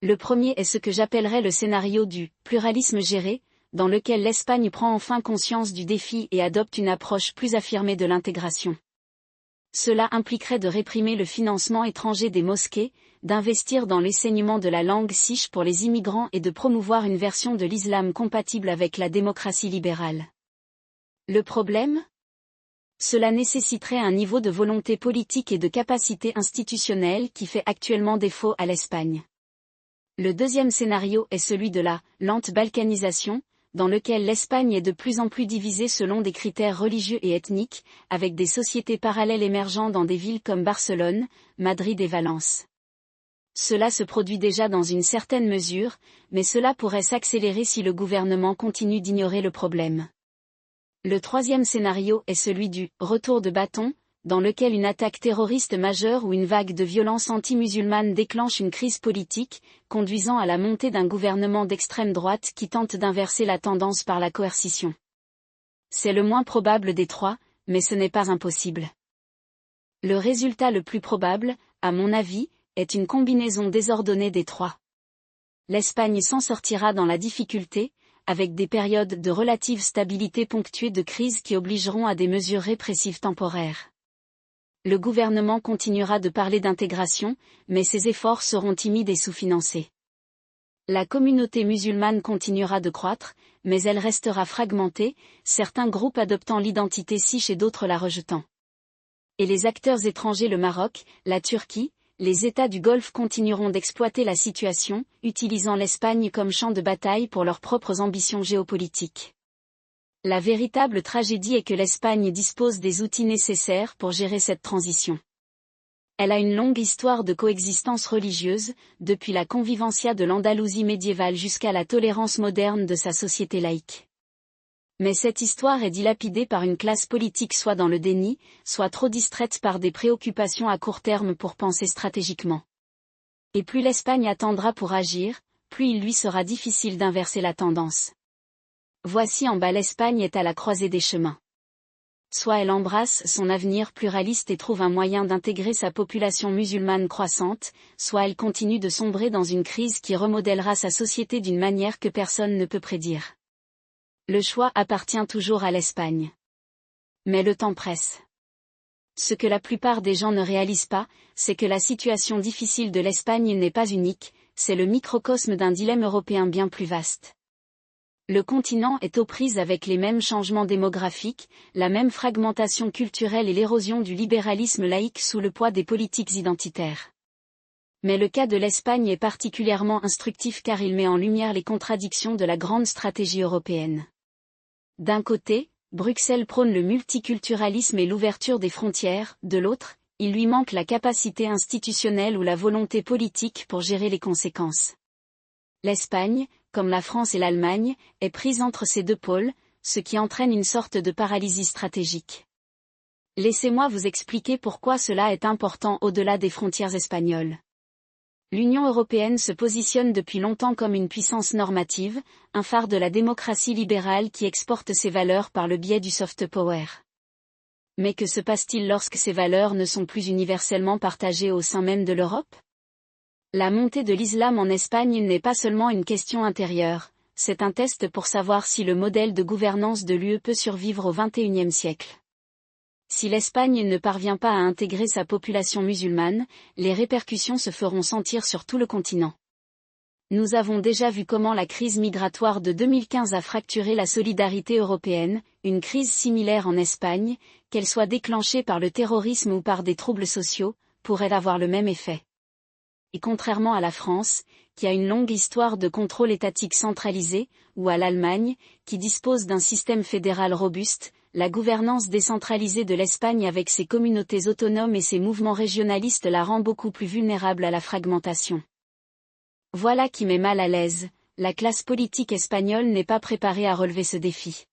Le premier est ce que j'appellerais le scénario du pluralisme géré, dans lequel l'Espagne prend enfin conscience du défi et adopte une approche plus affirmée de l'intégration. Cela impliquerait de réprimer le financement étranger des mosquées, d'investir dans l'enseignement de la langue siche pour les immigrants et de promouvoir une version de l'islam compatible avec la démocratie libérale. Le problème ? Cela nécessiterait un niveau de volonté politique et de capacité institutionnelle qui fait actuellement défaut à l'Espagne. Le deuxième scénario est celui de la lente balkanisation, dans lequel l'Espagne est de plus en plus divisée selon des critères religieux et ethniques, avec des sociétés parallèles émergeant dans des villes comme Barcelone, Madrid et Valence. Cela se produit déjà dans une certaine mesure, mais cela pourrait s'accélérer si le gouvernement continue d'ignorer le problème. Le troisième scénario est celui du « retour de bâton », dans lequel une attaque terroriste majeure ou une vague de violence anti-musulmane déclenche une crise politique, conduisant à la montée d'un gouvernement d'extrême droite qui tente d'inverser la tendance par la coercition. C'est le moins probable des trois, mais ce n'est pas impossible. Le résultat le plus probable, à mon avis, est une combinaison désordonnée des trois. L'Espagne s'en sortira dans la difficulté, avec des périodes de relative stabilité ponctuées de crises qui obligeront à des mesures répressives temporaires. Le gouvernement continuera de parler d'intégration, mais ses efforts seront timides et sous-financés. La communauté musulmane continuera de croître, mais elle restera fragmentée, certains groupes adoptant l'identité sikh et d'autres la rejetant. Et les acteurs étrangers, le Maroc, la Turquie, les États du Golfe continueront d'exploiter la situation, utilisant l'Espagne comme champ de bataille pour leurs propres ambitions géopolitiques. La véritable tragédie est que l'Espagne dispose des outils nécessaires pour gérer cette transition. Elle a une longue histoire de coexistence religieuse, depuis la convivencia de l'Andalousie médiévale jusqu'à la tolérance moderne de sa société laïque. Mais cette histoire est dilapidée par une classe politique soit dans le déni, soit trop distraite par des préoccupations à court terme pour penser stratégiquement. Et plus l'Espagne attendra pour agir, plus il lui sera difficile d'inverser la tendance. Voici en bas, l'Espagne est à la croisée des chemins. Soit elle embrasse son avenir pluraliste et trouve un moyen d'intégrer sa population musulmane croissante, soit elle continue de sombrer dans une crise qui remodèlera sa société d'une manière que personne ne peut prédire. Le choix appartient toujours à l'Espagne. Mais le temps presse. Ce que la plupart des gens ne réalisent pas, c'est que la situation difficile de l'Espagne n'est pas unique, c'est le microcosme d'un dilemme européen bien plus vaste. Le continent est aux prises avec les mêmes changements démographiques, la même fragmentation culturelle et l'érosion du libéralisme laïque sous le poids des politiques identitaires. Mais le cas de l'Espagne est particulièrement instructif car il met en lumière les contradictions de la grande stratégie européenne. D'un côté, Bruxelles prône le multiculturalisme et l'ouverture des frontières, de l'autre, il lui manque la capacité institutionnelle ou la volonté politique pour gérer les conséquences. L'Espagne, comme la France et l'Allemagne, est prise entre ces deux pôles, ce qui entraîne une sorte de paralysie stratégique. Laissez-moi vous expliquer pourquoi cela est important au-delà des frontières espagnoles. L'Union européenne se positionne depuis longtemps comme une puissance normative, un phare de la démocratie libérale qui exporte ses valeurs par le biais du soft power. Mais que se passe-t-il lorsque ces valeurs ne sont plus universellement partagées au sein même de l'Europe ? La montée de l'islam en Espagne n'est pas seulement une question intérieure, c'est un test pour savoir si le modèle de gouvernance de l'UE peut survivre au XXIe siècle. Si l'Espagne ne parvient pas à intégrer sa population musulmane, les répercussions se feront sentir sur tout le continent. Nous avons déjà vu comment la crise migratoire de 2015 a fracturé la solidarité européenne, une crise similaire en Espagne, qu'elle soit déclenchée par le terrorisme ou par des troubles sociaux, pourrait avoir le même effet. Et contrairement à la France, qui a une longue histoire de contrôle étatique centralisé, ou à l'Allemagne, qui dispose d'un système fédéral robuste, la gouvernance décentralisée de l'Espagne avec ses communautés autonomes et ses mouvements régionalistes la rend beaucoup plus vulnérable à la fragmentation. Voilà qui met mal à l'aise, la classe politique espagnole n'est pas préparée à relever ce défi.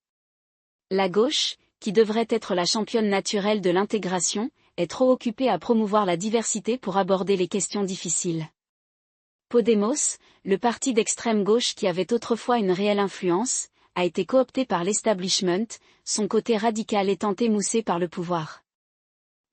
La gauche, qui devrait être la championne naturelle de l'intégration, est trop occupée à promouvoir la diversité pour aborder les questions difficiles. Podemos, le parti d'extrême gauche qui avait autrefois une réelle influence, a été coopté par l'establishment, son côté radical étant émoussé par le pouvoir.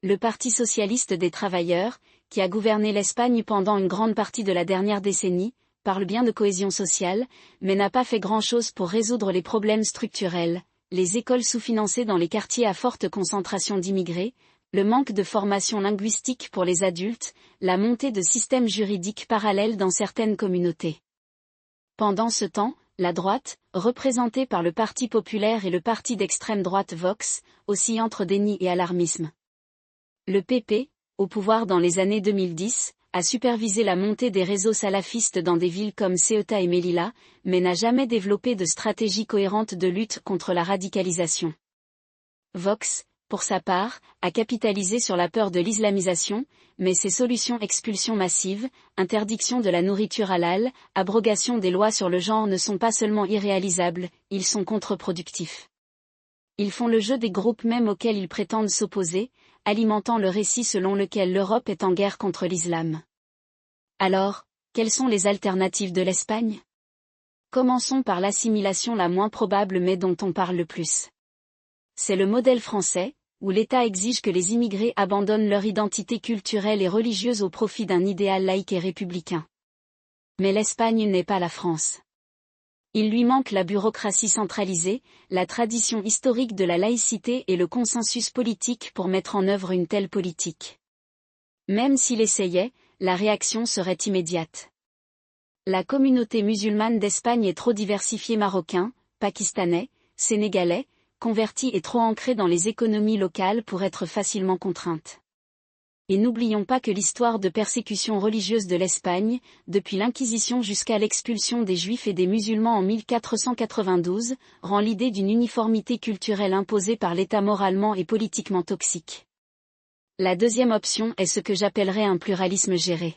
Le Parti socialiste des travailleurs, qui a gouverné l'Espagne pendant une grande partie de la dernière décennie, parle bien de cohésion sociale, mais n'a pas fait grand-chose pour résoudre les problèmes structurels, les écoles sous-financées dans les quartiers à forte concentration d'immigrés, le manque de formation linguistique pour les adultes, la montée de systèmes juridiques parallèles dans certaines communautés. Pendant ce temps, la droite, représentée par le Parti populaire et le parti d'extrême droite Vox, oscille entre déni et alarmisme. Le PP, au pouvoir dans les années 2010, a supervisé la montée des réseaux salafistes dans des villes comme Ceuta et Melilla, mais n'a jamais développé de stratégie cohérente de lutte contre la radicalisation. Vox, pour sa part, a capitalisé sur la peur de l'islamisation, mais ses solutions expulsion massive, interdiction de la nourriture halal, abrogation des lois sur le genre ne sont pas seulement irréalisables, ils sont contre-productifs. Ils font le jeu des groupes même auxquels ils prétendent s'opposer, alimentant le récit selon lequel l'Europe est en guerre contre l'islam. Alors, quelles sont les alternatives de l'Espagne? Commençons par l'assimilation la moins probable mais dont on parle le plus. C'est le modèle français, où l'État exige que les immigrés abandonnent leur identité culturelle et religieuse au profit d'un idéal laïque et républicain. Mais l'Espagne n'est pas la France. Il lui manque la bureaucratie centralisée, la tradition historique de la laïcité et le consensus politique pour mettre en œuvre une telle politique. Même s'il essayait, la réaction serait immédiate. La communauté musulmane d'Espagne est trop diversifiée, marocains, pakistanais, sénégalais, convertis et trop ancrée dans les économies locales pour être facilement contrainte. Et n'oublions pas que l'histoire de persécution religieuse de l'Espagne, depuis l'Inquisition jusqu'à l'expulsion des Juifs et des musulmans en 1492, rend l'idée d'une uniformité culturelle imposée par l'État moralement et politiquement toxique. La deuxième option est ce que j'appellerais un pluralisme géré.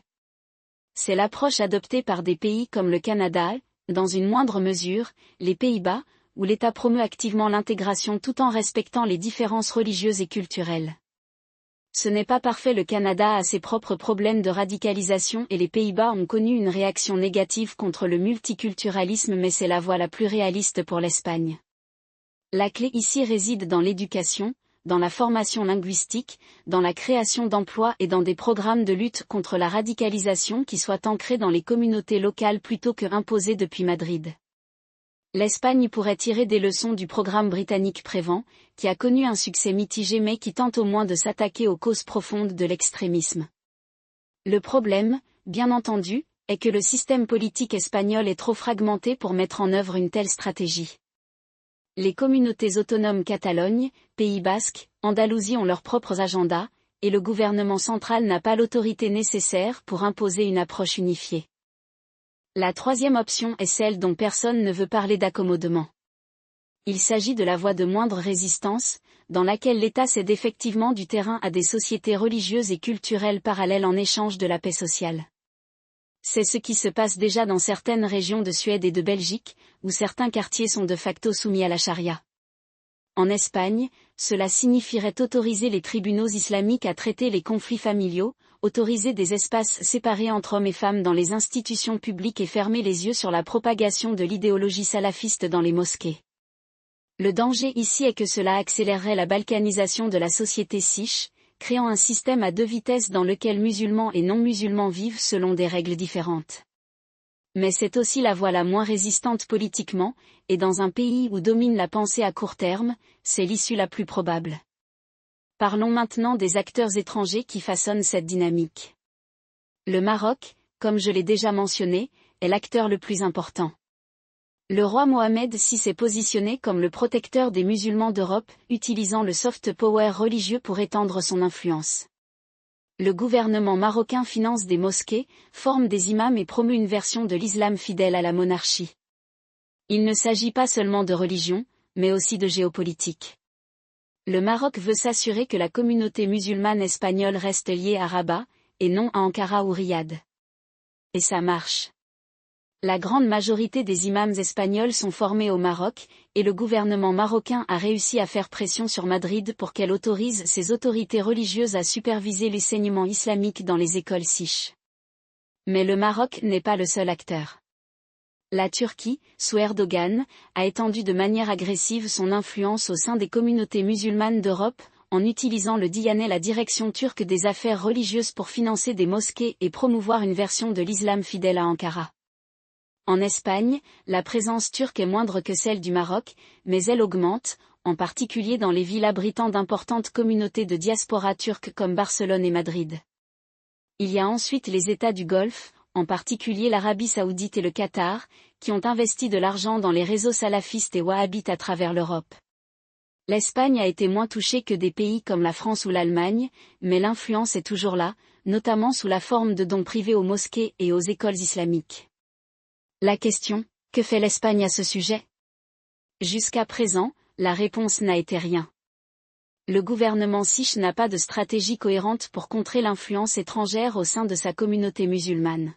C'est l'approche adoptée par des pays comme le Canada, dans une moindre mesure, les Pays-Bas, où l'État promeut activement l'intégration tout en respectant les différences religieuses et culturelles. Ce n'est pas parfait, le Canada a ses propres problèmes de radicalisation et les Pays-Bas ont connu une réaction négative contre le multiculturalisme, mais c'est la voie la plus réaliste pour l'Espagne. La clé ici réside dans l'éducation, dans la formation linguistique, dans la création d'emplois et dans des programmes de lutte contre la radicalisation qui soient ancrés dans les communautés locales plutôt que imposés depuis Madrid. L'Espagne pourrait tirer des leçons du programme britannique Prévent, qui a connu un succès mitigé mais qui tente au moins de s'attaquer aux causes profondes de l'extrémisme. Le problème, bien entendu, est que le système politique espagnol est trop fragmenté pour mettre en œuvre une telle stratégie. Les communautés autonomes Catalogne, Pays Basque, Andalousie ont leurs propres agendas, et le gouvernement central n'a pas l'autorité nécessaire pour imposer une approche unifiée. La troisième option est celle dont personne ne veut parler, d'accommodement. Il s'agit de la voie de moindre résistance, dans laquelle l'État cède effectivement du terrain à des sociétés religieuses et culturelles parallèles en échange de la paix sociale. C'est ce qui se passe déjà dans certaines régions de Suède et de Belgique, où certains quartiers sont de facto soumis à la charia. En Espagne, cela signifierait autoriser les tribunaux islamiques à traiter les conflits familiaux, autoriser des espaces séparés entre hommes et femmes dans les institutions publiques et fermer les yeux sur la propagation de l'idéologie salafiste dans les mosquées. Le danger ici est que cela accélérerait la balkanisation de la société siche, créant un système à deux vitesses dans lequel musulmans et non-musulmans vivent selon des règles différentes. Mais c'est aussi la voie la moins résistante politiquement, et dans un pays où domine la pensée à court terme, c'est l'issue la plus probable. Parlons maintenant des acteurs étrangers qui façonnent cette dynamique. Le Maroc, comme je l'ai déjà mentionné, est l'acteur le plus important. Le roi Mohamed VI s'est positionné comme le protecteur des musulmans d'Europe, utilisant le soft power religieux pour étendre son influence. Le gouvernement marocain finance des mosquées, forme des imams et promeut une version de l'islam fidèle à la monarchie. Il ne s'agit pas seulement de religion, mais aussi de géopolitique. Le Maroc veut s'assurer que la communauté musulmane espagnole reste liée à Rabat, et non à Ankara ou Riyad. Et ça marche. La grande majorité des imams espagnols sont formés au Maroc, et le gouvernement marocain a réussi à faire pression sur Madrid pour qu'elle autorise ses autorités religieuses à superviser l'enseignement islamique dans les écoles siches. Mais le Maroc n'est pas le seul acteur. La Turquie, sous Erdogan, a étendu de manière agressive son influence au sein des communautés musulmanes d'Europe, en utilisant le Diyanet, la direction turque des affaires religieuses, pour financer des mosquées et promouvoir une version de l'islam fidèle à Ankara. En Espagne, la présence turque est moindre que celle du Maroc, mais elle augmente, en particulier dans les villes abritant d'importantes communautés de diaspora turque comme Barcelone et Madrid. Il y a ensuite les États du Golfe, en particulier l'Arabie saoudite et le Qatar, qui ont investi de l'argent dans les réseaux salafistes et wahhabites à travers l'Europe. L'Espagne a été moins touchée que des pays comme la France ou l'Allemagne, mais l'influence est toujours là, notamment sous la forme de dons privés aux mosquées et aux écoles islamiques. La question, que fait l'Espagne à ce sujet? Jusqu'à présent, la réponse n'a été rien. Le gouvernement siche n'a pas de stratégie cohérente pour contrer l'influence étrangère au sein de sa communauté musulmane.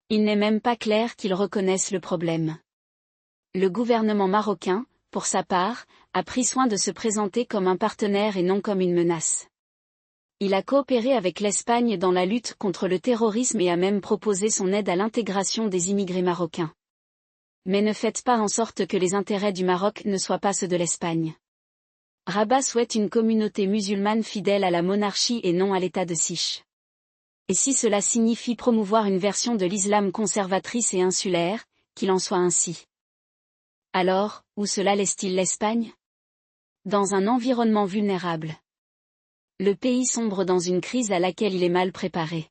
Il n'est même pas clair qu'il reconnaisse le problème. Le gouvernement marocain, pour sa part, a pris soin de se présenter comme un partenaire et non comme une menace. Il a coopéré avec l'Espagne dans la lutte contre le terrorisme et a même proposé son aide à l'intégration des immigrés marocains. Mais ne faites pas en sorte que les intérêts du Maroc ne soient pas ceux de l'Espagne. Rabat souhaite une communauté musulmane fidèle à la monarchie et non à l'état de siche. Et si cela signifie promouvoir une version de l'islam conservatrice et insulaire, qu'il en soit ainsi. Alors, où cela laisse-t-il l'Espagne? Dans un environnement vulnérable. Le pays sombre dans une crise à laquelle il est mal préparé.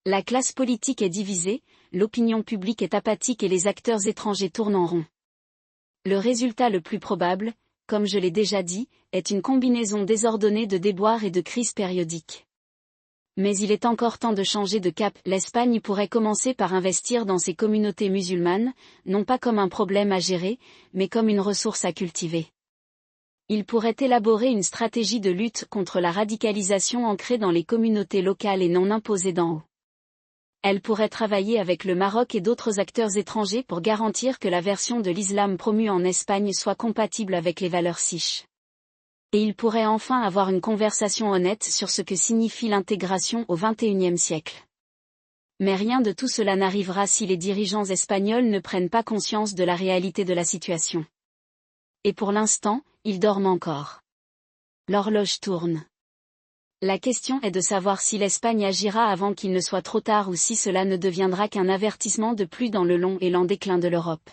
La classe politique est divisée, l'opinion publique est apathique et les acteurs étrangers tournent en rond. Le résultat le plus probable, comme je l'ai déjà dit, est une combinaison désordonnée de déboires et de crises périodiques. Mais il est encore temps de changer de cap. L'Espagne pourrait commencer par investir dans ses communautés musulmanes, non pas comme un problème à gérer, mais comme une ressource à cultiver. Il pourrait élaborer une stratégie de lutte contre la radicalisation ancrée dans les communautés locales et non imposée d'en haut. Elle pourrait travailler avec le Maroc et d'autres acteurs étrangers pour garantir que la version de l'islam promue en Espagne soit compatible avec les valeurs siches. Et il pourrait enfin avoir une conversation honnête sur ce que signifie l'intégration au XXIe siècle. Mais rien de tout cela n'arrivera si les dirigeants espagnols ne prennent pas conscience de la réalité de la situation. Et pour l'instant, ils dorment encore. L'horloge tourne. La question est de savoir si l'Espagne agira avant qu'il ne soit trop tard ou si cela ne deviendra qu'un avertissement de plus dans le long et lent déclin de l'Europe.